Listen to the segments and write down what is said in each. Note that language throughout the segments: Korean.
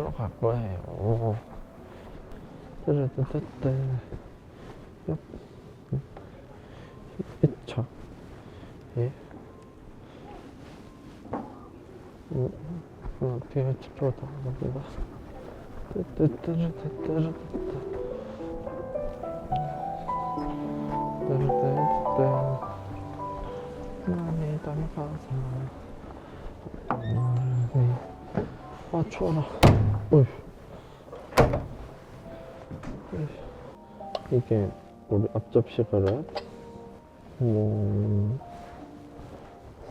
이쪽으로 갈 거예요. 뜨르뜨뜨뜨. 얍. 1차. 예. 뒤에 집으로 나갑니다. 뜨뜨뜨르뜨뜨르뜨. 뜨르뜨뜨. 많이 따라가서. 아, 추워라. 어휴. 이게 우리 앞접시 그릇.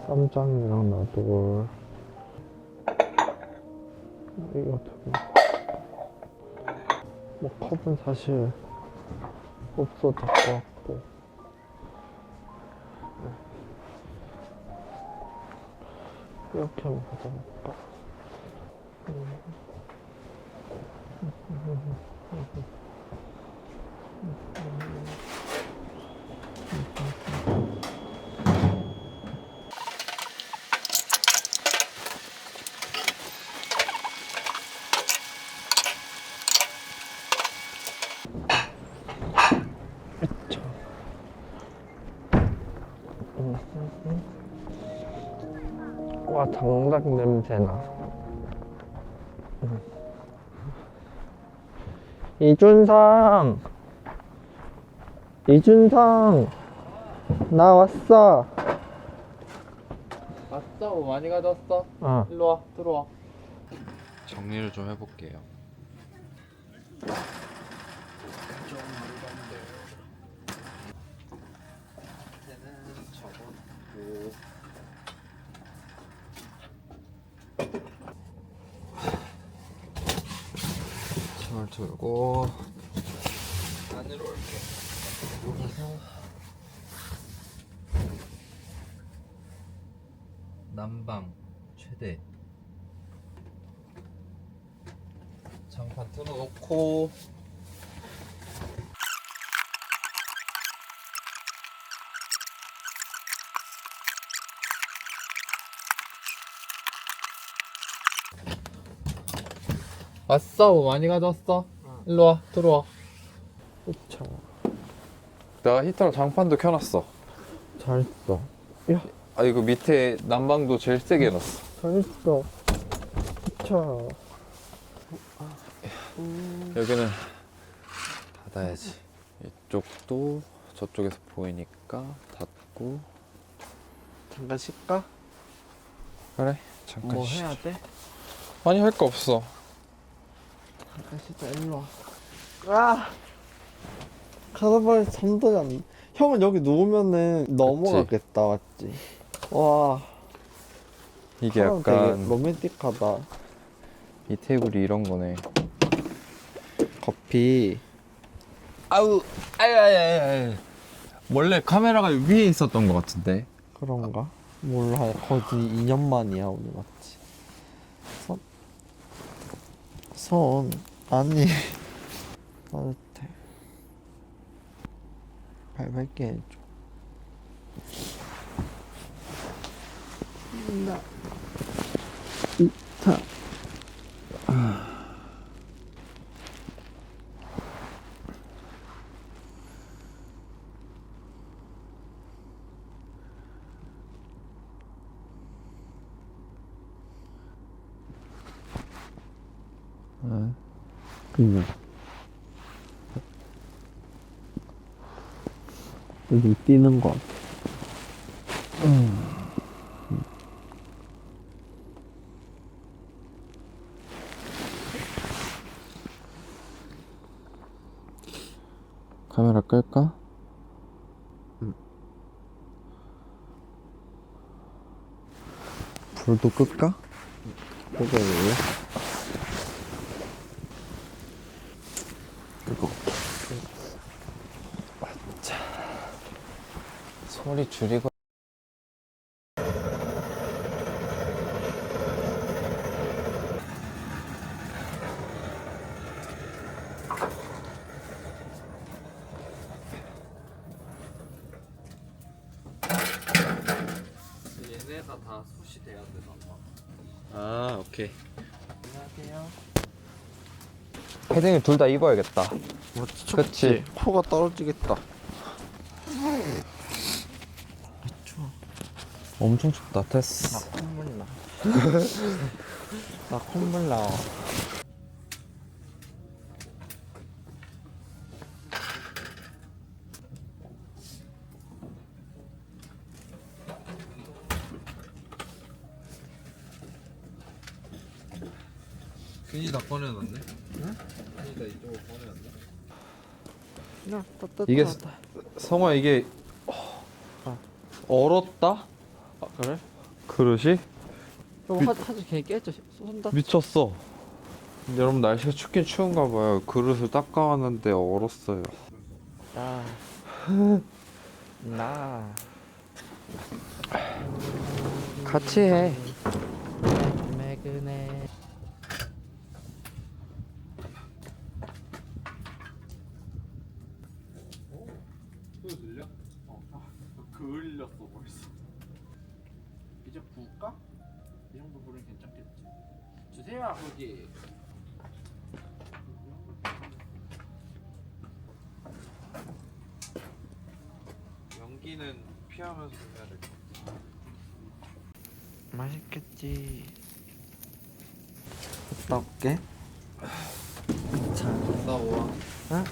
쌈장이랑 나돌. 이거 두고. 컵은 사실 없어도 될 것 같고. 이렇게 한번 가져볼까? 와, 장작 냄새나. 이준상, 나 왔어. 왔어? 뭐 많이 가져왔어? 어. 일로 와, 들어와. 정리를 좀 해볼게요. 침을 들고 안으로 이렇게 여기서 난방 최대 장판 틀어놓고 왔어? 뭐 많이 가져왔어? 일로 와, 들어와. 그쵸. 내가 히터로 장판도 켜놨어. 잘했어. 야, 아 이거 밑에 난방도 제일 세게 해놨어. 잘했어. 그쵸. 여기는 닫아야지. 이쪽도 저쪽에서 보이니까 닫고. 잠깐 쉴까? 그래 잠깐 뭐 쉬자. 해야 돼? 아니 할 거 없어. 잠깐 쉬자, 일로 와. 아! 가다보니 잠도 안. 형은 여기 누우면은 넘어가겠다, 맞지? 와. 이게 사람 되게 약간 로맨틱하다. 이 테이블이 이런 거네. 커피. 아우 아유. 원래 카메라가 위에 있었던 것 같은데. 그런가? 몰라. 거의 2년 만이야, 오늘 맞지? 손. 아니. 따뜻해. 발발게 해줘. 나. 자. 그냥 여기 뛰는 거 같아. 카메라 끌까? 불도 끌까? 그거 왜? 그거. 자, 소리 줄이고. 얘네가 다 숯이 돼야 되나 봐. 아 오케이. 안녕하세요. 패딩을 둘 다 입어야겠다. 그치? 코가 떨어지겠다. 엄청 춥다. 됐어. 콧물 나. 나 콧물 나와. 괜히 다 꺼내놨네. 응? 괜히 다 이쪽으로 꺼내놨네. 야, 따뜻하다. 이게 성화 이게 얼었다? 아, 그래? 그릇이? 형 하지 괜히 깼죠? 쏜다. 미쳤어. 여러분 날씨가 춥긴 추운가 봐요. 그릇을 닦아왔는데 얼었어요. 나 같이 해. 매그네. 소리 들려? 그을렸어 벌써. 이제 부을까? 이 정도 부르면 괜찮겠지. 주세요 아버지. 연기는 피하면서 해야 될 것 같아. 맛있겠지. 갔다 올게. 나 와. 응?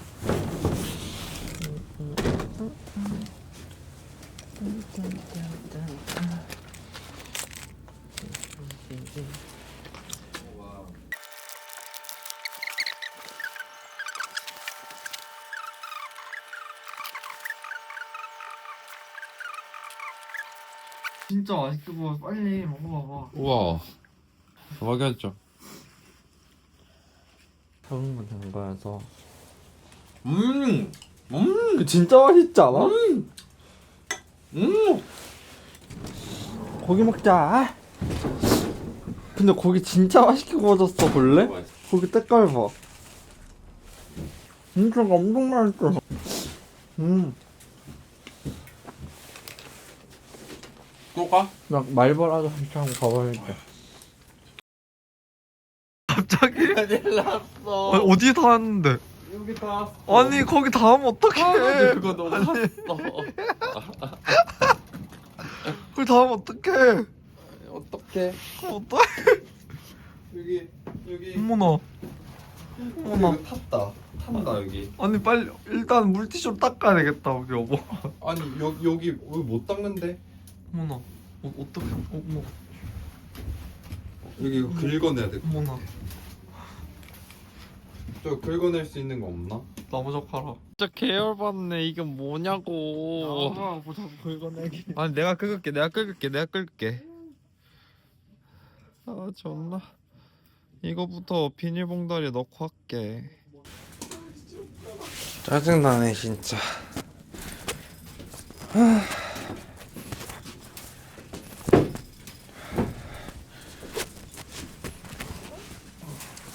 진짜 맛있게 구워. 빨리 먹어봐봐. 우와. 대박이었죠. 적응만 된 거여서. 진짜 맛있지 않아? 고기 먹자. 근데 고기 진짜 맛있게 구워졌어. 볼래? 고기 때깔 봐. 진짜 엄청 맛있어. 또 가? 나 말벌하자 한참 가봐야겠다. 갑자기? 큰일 났어. 어디에 닿았는데? 여기 다. 아니 거기 닿으면 어떡해? 그거 너무 컸어. 거기 닿으면 어떡해? 어떡해. 그럼 어떡해? 여기. 어머나. 어머나. 이거 탔다. 탄다 여기. 아니 빨리 일단 물티슈로 닦아야 되겠다 우리 여보. 아니 여기 못 닦는데. 어머나. 어떡해? 어머. 여기 이거 긁어내야 돼. 어머나. 저 긁어낼 수 있는 거 없나? 나무 젓가락. 진짜 계열받네. 이게 뭐냐고. 뭐 자꾸 긁어내기. 아니 내가 끓을게. 아 존나. 이거부터 비닐봉다리에 넣고 할게. 짜증나네 진짜.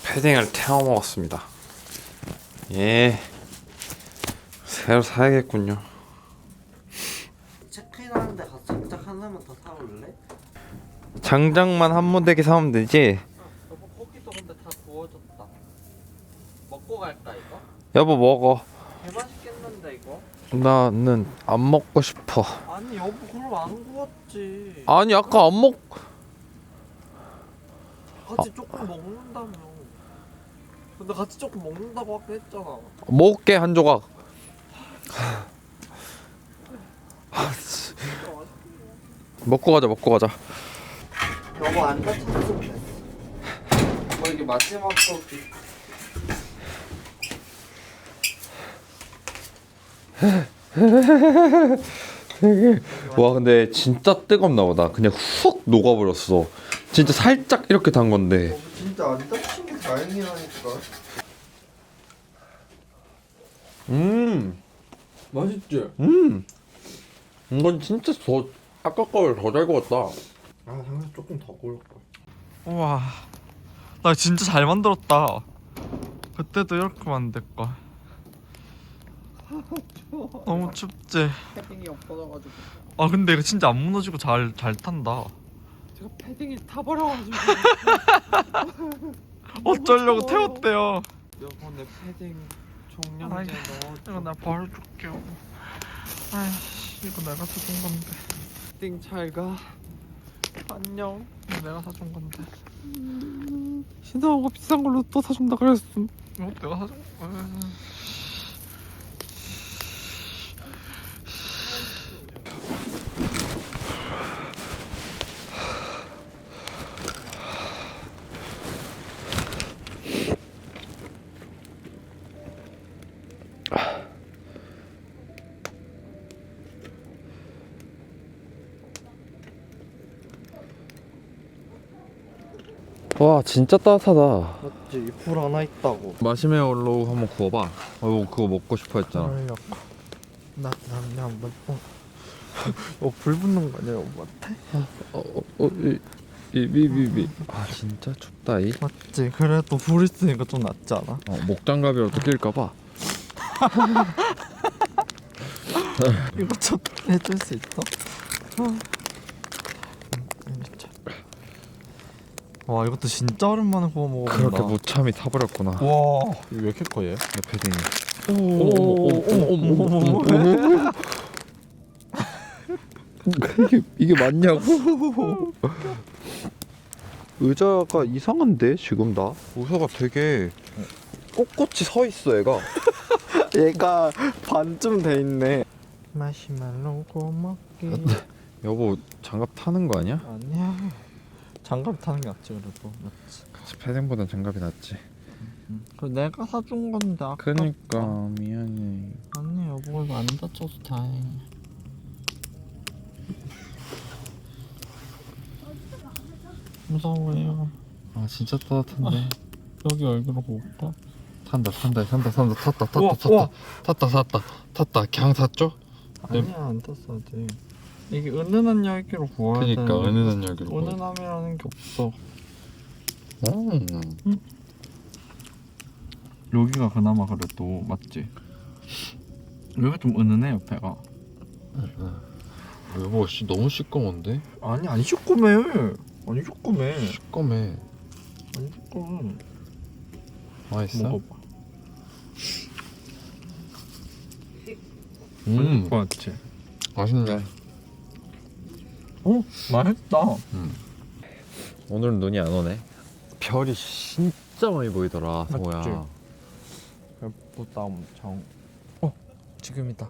패딩을 태워 먹었습니다. 예. 새로 사야겠군요. 체크인하는데 가서 장작 하나만 더 사올래? 장작만 한 무대기 사면 되지. 여보 고기도 근데 다 구워졌다. 먹고 갈까 이거? 여보 먹어. 개맛있겠는데 이거? 나는 안 먹고 싶어. 아니 여보 그럼 안 구웠지. 아니 아까 안 먹. 같이 조금 먹는다며. 근데 같이 조금 먹는다고 아까 했잖아. 먹을게 한 조각. 먹고 가자. 여보 안 다쳤으면 됐어. 뭐 이게 마지막 거기. 와 근데 진짜 뜨겁나 보다. 그냥 훅 녹아버렸어. 진짜 살짝 이렇게 단 건데. 진짜 안 다친 게 다행이라니까. 맛있지? 이건 진짜 더 아까 거를 더 잘 구웠다. 아 당근 조금 더 구울 걸. 우와. 나 진짜 잘 만들었다. 그때도 이렇게 만들걸. 너무 춥지? 패딩이 없어져가지고. 아 근데 이거 진짜 안 무너지고 잘 탄다. 제가 패딩이 타버려가지고. 어쩌려고 태웠대요. 여보 내 패딩 아이, 종량제 넣어. 이거 나 버려줄게. 아이씨, 이거 내가 사준 건데. 패딩 잘 가. 안녕. 이거 내가 사준 건데. 신나가 비싼 걸로 또 사준다 그랬어. 이거 내가 사준 거야. 와 진짜 따뜻하다. 맞지? 불 하나 있다고. 마시멜로 한번 구워봐. 그거 먹고 싶어 했잖아. 그러려고. 한번. 불 붙는 거 아니야, 오빠한테? 비비비비. 아 진짜 춥다 이. 맞지? 그래도 불 있으니까 좀 낫지 않아? 목장갑이라도 낄까봐. 이거 좀 해줄 수 있어? 와, 이것도 진짜 오랜만에 구워 먹어본다. 그렇게 무참히 타버렸구나. 와, 이거 왜 이렇게 커 얘? 패딩이. 어머. 이게 맞냐고? 의자가 이상한데 지금 나? 의자가 되게 꼿꼿이 서 있어 얘가. 얘가 반쯤 돼 있네. 마시멜로 구워 먹기. 여보 장갑 타는 거 아니야? 아니야. 장갑 타는 게 낫지 그래도. 맞지? 그치, 패딩보단 장갑이 낫지. 그 내가 사준 건데 아까. 그니까 미안해. 아니 여보가 이거 안 다쳐서 다행이야. 무서워요. 아 진짜 따뜻한데. 여기 얼굴을 볼까? 탄다 탔다 우와, 우와. 탔다 그냥 탔죠? 아니야 안 탔어 아직. 이게 은은한 열기로 구워야 그니까 되는데 은은한 열기로. 은은함이라는 게 없어. 음. 여기가 그나마 그래도 맞지? 여기가 좀 은은해 옆에가. 여보 씨 너무 시꺼먼데? 아니 시꺼매. 아니 시꺼매. 시꺼매. 아니 시꺼매. 맛있어? 먹어봐. 맞지? 맛있네. 맛있다. 오늘은 눈이 안 오네. 별이 진짜 많이 보이더라 성호야. 맞지? 예쁘다 엄청. 지금이다.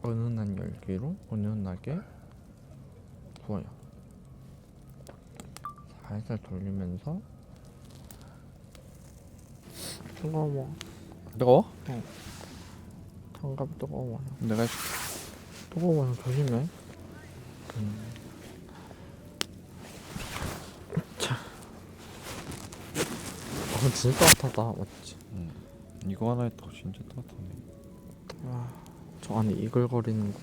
은은한 열기로 은은하게 구워요. 살살 돌리면서. 뜨거워. 뜨거워? 장갑 뜨거워요. 내가 해줄게. 뜨거워요. 조심해. 자. 진짜 따뜻하다. 맞지? 이거 하나 했다고 진짜 따뜻하네. 와, 저 안에 이글거리는 거.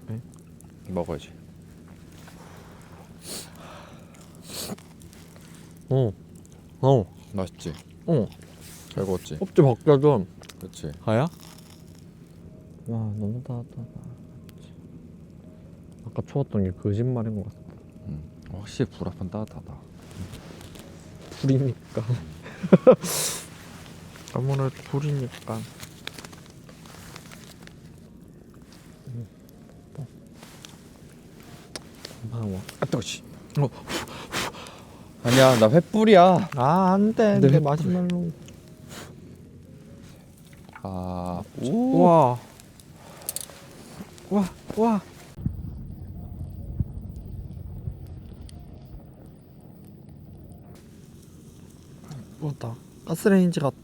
왜? 먹어야지. 맛있지? 잘 구웠지? 껍질 벗겨져. 그렇지. 가야? 와, 너무 따뜻하다. 아까 추웠던 게 거짓말인 것 같아. 확실히 불 앞은 따뜻하다. 불이니까. 아무래도 불이니까. 고마워. 아 뜨거지. 아니야 나 횃불이야. 아, 안 돼. 네. 내 마시멜로. 아 우와. 와. 나 가스레인지 같아.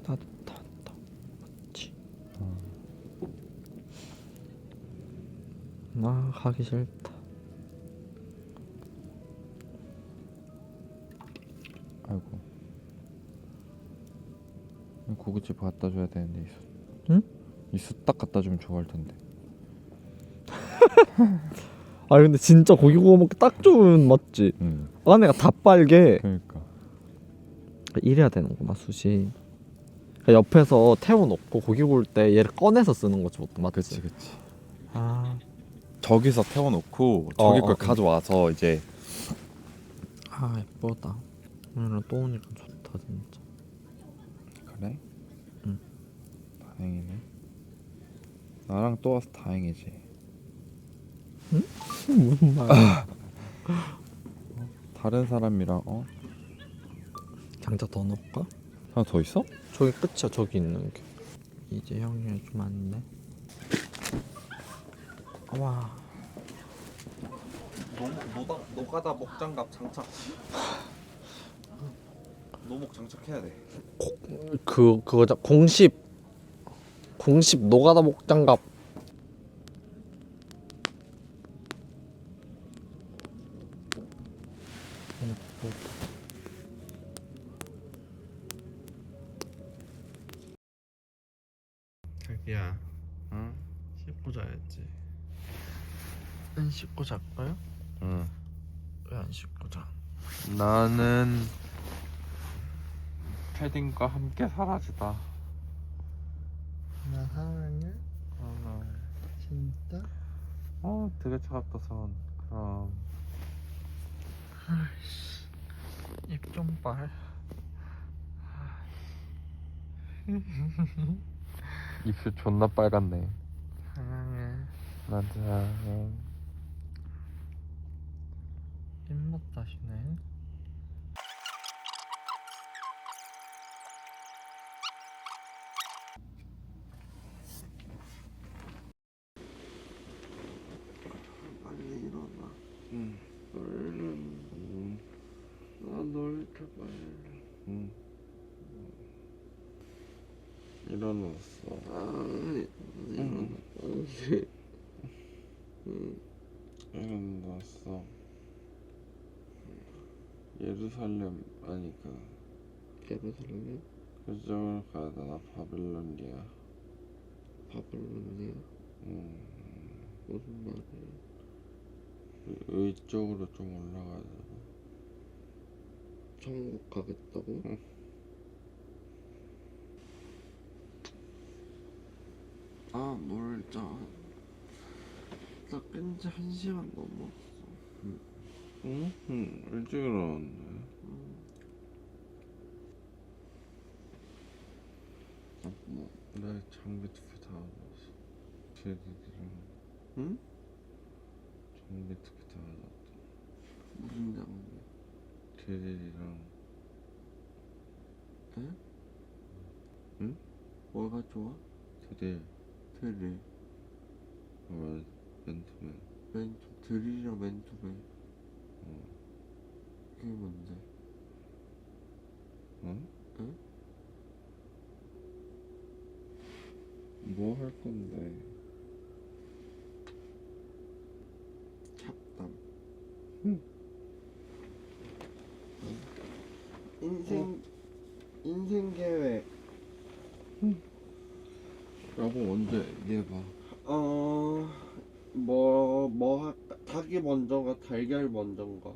따뜻하다. 맞지? 나 가기 싫다. 아이고. 고깃집 갖다 줘야 되는데 이수. 응? 이수 딱 갖다 주면 좋아할 텐데. 아, 근데 진짜 고기 구워 먹기 딱 좋은 맞지? 안에가 다 빨개. 그러니까. 이래야 되는구나 숯이. 그러니까 옆에서 태워놓고 고기 구울 때 얘를 꺼내서 쓰는 거지 보통. 맞지? 그치. 아, 저기서 태워놓고 저기 걸 어. 가져와서 이제 아 예쁘다. 오늘은 또 오니까 좋다 진짜. 그래? 응. 다행이네. 나랑 또 와서 다행이지. 무슨 말이야? 다른 사람이랑 장작 더 넣을까? 하나 더 있어? 저기 끝이야 저기 있는 게. 이제 형이 해주면 안 돼? 와. 노가다 목장갑 장착. 노목 장착해야 돼. 그거자 공십 노가다 목장갑. 자기야, 응? 씻고 자야지. 안 씻고 잘까요? 응. 왜 안 씻고 자? 나는 패딩과 함께 사라지다. 나 사랑해? 아, 진짜? 되게 차갑다 손. 그럼 입 좀 봐. 입술 존나 빨갛네. 사랑해. 맞아. 입맛 다시네. 빨리 일어나. 응. 얼른. 나너 이렇게 빨리. 응. 일어났어. 일어나. 일어났어. 예루살렘 아니까 예루살렘? 그쪽으로 가야 되나? 바빌론이야. 바벨론이야? 무슨 말이야? 이쪽으로 좀 올라가야 되나? 천국 가겠다고? 응. 아 놀자. 나 깬지 1시간 넘었어. 응? 일찍 일어났네. 내 장비 두개 다 가져왔어. 제디랑 응? 장비 두개 다 가져왔다. 무슨 장비? 제디랑 에? 응? 뭐가 좋아? 드릴 드릴. 맨투맨. 드릴이랑 맨투맨. 그게 뭔데? 응? 응? 뭐 할 건데? 잡담. 응. 인생 계획. 여보 먼저 얘기해봐. 뭐 할까? 닭이 먼저가 달걀 먼저인가?